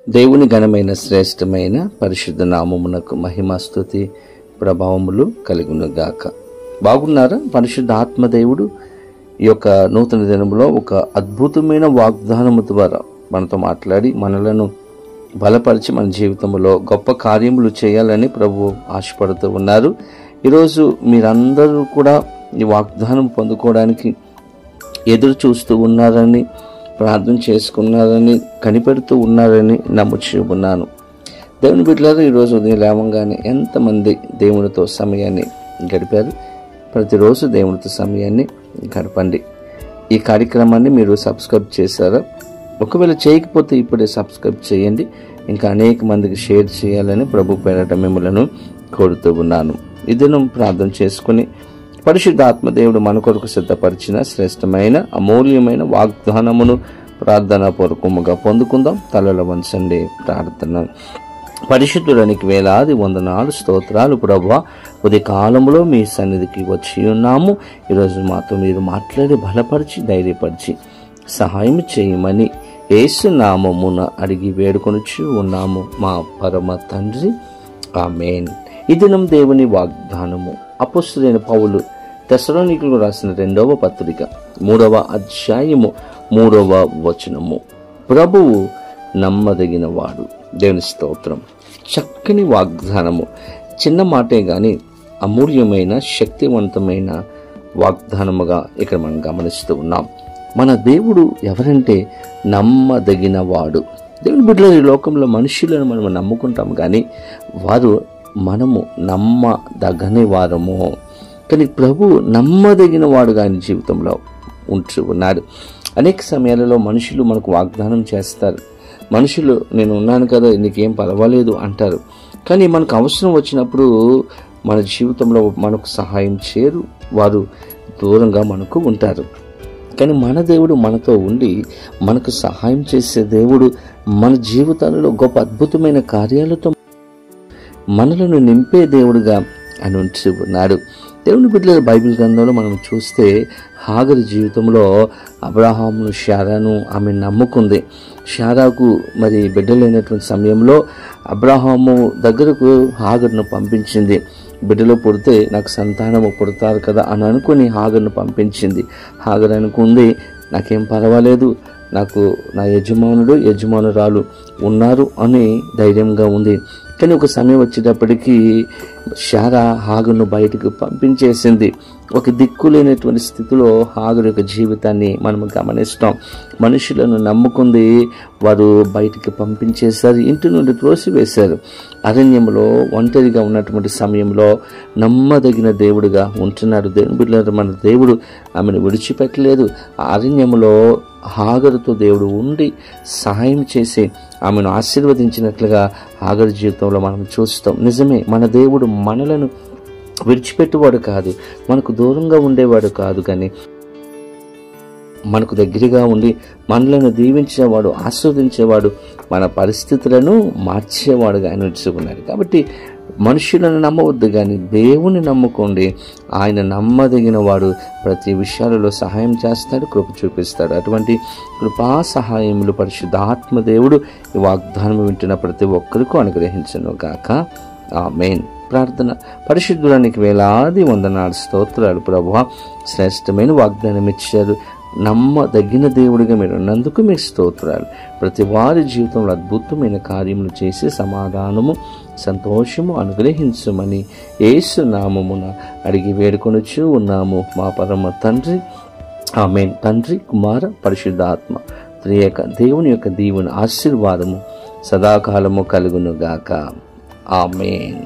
దేవుని ఘనమైన శ్రేష్టమైన పరిశుద్ధ నామమునకు మహిమ స్తుతి ప్రభావములు కలుగునుగాక. బాగున్నారా? పరిశుద్ధ ఆత్మదేవుడు ఈ యొక్క నూతన దినములో ఒక అద్భుతమైన వాగ్దానము ద్వారా మనతో మాట్లాడి మనలను బలపరిచి మన జీవితంలో గొప్ప కార్యములు చేయాలని ప్రభు ఆశపడుతూ ఉన్నారు. ఈరోజు మీరందరూ కూడా ఈ వాగ్దానం పొందుకోవడానికి ఎదురు చూస్తూ ఉన్నారని, ప్రార్థన చేసుకున్నారని, కనిపెడుతూ ఉన్నారని నమ్ముచూ ఉన్నాను. దేవుని బిడ్డలారా, ఈరోజు ఉదయం లేవగానే ఎంతమంది దేవునితో సమయాన్ని గడిపారు? ప్రతిరోజు దేవునితో సమయాన్ని గడపండి. ఈ కార్యక్రమాన్ని మీరు సబ్స్క్రైబ్ చేశారా? ఒకవేళ చేయకపోతే ఇప్పుడే సబ్స్క్రైబ్ చేయండి. ఇంకా అనేక మందికి షేర్ చేయాలని ప్రభు పేరట మిమ్మలను కోరుతూ ఉన్నాను. ఈ దినం ప్రార్థన చేసుకుని పరిశుద్ధ ఆత్మదేవుడు మన కొరకు సిద్ధపరిచిన శ్రేష్టమైన అమూల్యమైన వాగ్దానమును ప్రార్థనా పూర్వకముగా పొందుకుందాం. తలలో వంచండి. ప్రార్థన. పరిశుద్ధుడానికి వేలాది వందనాలు, స్తోత్రాలు ప్రభువా. ఉదయ కాలంలో మీ సన్నిధికి వచ్చి ఉన్నాము. ఈరోజు మాతో మీరు మాట్లాడి బలపరిచి ధైర్యపరిచి సహాయం చేయమని యేసు నామమున అడిగి వేడుకొనుచు ఉన్నాము మా పరమ తండ్రి, ఆమేన్. ఈ దినం దేవుని వాగ్దానము అపోస్తలుడైన పౌలు తెస్సలోనికీయులకు రాసిన 2వ పత్రిక 3వ అధ్యాయము 3వ వచనము. ప్రభువు నమ్మదగిన వాడు. దేవుని స్తోత్రం. చక్కని వాగ్దానము. చిన్న మాటే గాని అమూల్యమైన శక్తివంతమైన వాగ్దానముగా ఇక్కడ మనం గమనిస్తూ ఉన్నాం. మన దేవుడు ఎవరంటే నమ్మదగిన వాడు. దేవుని బిడ్డలు, ఈ లోకంలో మనుషులను మనం నమ్ముకుంటాం కానీ మనము నమ్మదగని వారము. కానీ ప్రభు నమ్మదగిన వాడుగా ఆయన జీవితంలో ఉంటూ ఉన్నాడు. అనేక సమయాలలో మనుషులు మనకు వాగ్దానం చేస్తారు. మనుషులు నేను ఉన్నాను కదా, నీకేం పర్వాలేదు అంటారు. కానీ మనకు అవసరం వచ్చినప్పుడు మన జీవితంలో మనకు సహాయం చేయరు. వారు దూరంగా మనకు ఉంటారు. కానీ మన దేవుడు మనతో ఉండి మనకు సహాయం చేసే దేవుడు, మన జీవితాలలో గొప్ప అద్భుతమైన కార్యాలతో మనలను నింపే దేవుడుగా ఆయన ఉంటూ ఉన్నాడు. దేవుని బిడ్డల బైబిల్ గ్రంథంలో మనం చూస్తే హాగరు జీవితంలో అబ్రహామును, శారాను ఆమె నమ్ముకుంది. శారాకు మరి బిడ్డలైనటువంటి సమయంలో అబ్రహాము దగ్గరకు హాగరును పంపించింది. బిడ్డలు పుడితే నాకు సంతానము పుడతారు కదా అని అనుకుని హాగరును పంపించింది. హాగరు అనుకుంది, నాకేం పర్వాలేదు, నాకు నా యజమానురాలు ఉన్నారు అని ధైర్యంగా ఉంది. కానీ ఒక సమయం వచ్చేటప్పటికీ శారా హాగరును బయటకు పంపించేసింది. ఒక దిక్కులేనటువంటి స్థితిలో హాగరు యొక్క జీవితాన్ని మనం గమనిస్తాం. మనుషులను నమ్ముకుంది, వారు బయటికి పంపించేశారు, ఇంటి నుండి త్రోసివేశారు. అరణ్యంలో ఒంటరిగా ఉన్నటువంటి సమయంలో నమ్మదగిన దేవుడుగా ఉంటున్నాడు. దేవుని బిడ్డలారా, మన దేవుడు ఆమెను విడిచిపెట్టలేదు. ఆ అరణ్యంలో హాగరుతో దేవుడు ఉండి సహాయం చేసి ఆమెను ఆశీర్వదించినట్లుగా హాగరు జీవితంలో మనం చూస్తాం. నిజమే, మన దేవుడు మనలను విడిచిపెట్టేవాడు కాదు, మనకు దూరంగా ఉండేవాడు కాదు, కానీ మనకు దగ్గరగా ఉండి మనలను దీవించేవాడు, ఆస్వాదించేవాడు, మన పరిస్థితులను మార్చేవాడుగా ఆయన ఉంచుకున్నాడు. కాబట్టి మనుషులను నమ్మవద్దు, కానీ దేవుని నమ్ముకోండి. ఆయన నమ్మదగిన వాడు. ప్రతి విషయాలలో సహాయం చేస్తాడు, కృప చూపిస్తాడు. అటువంటి కృపా సహాయములు పరిశుద్ధాత్మ దేవుడు ఈ వాగ్దానం వింటున్న ప్రతి ఒక్కరికూ అనుగ్రహించును గాక. ఆమేన్. ప్రార్థన. పరిశుద్ధుడానికి వేలాది వందనాలు, స్తోత్రాలు ప్రభువా. శ్రేష్టమైన వాగ్దానం ఇచ్చారు. నమ్మదగిన దేవుడిగా మీరు ఉన్నందుకు మీకు స్తోత్రాలు. ప్రతి వారి జీవితంలో అద్భుతమైన కార్యములు చేసి సమాధానము, సంతోషము అనుగ్రహించమని యేసు నామమున అడిగి వేడుకొనుచు ఉన్నాము మా పరమ తండ్రి, ఆమేన్. తండ్రి, కుమార, పరిశుద్ధాత్మ త్రియేక దేవుని యొక్క దీవెన ఆశీర్వాదము సదాకాలము కలుగునుగాక. ఆమేన్.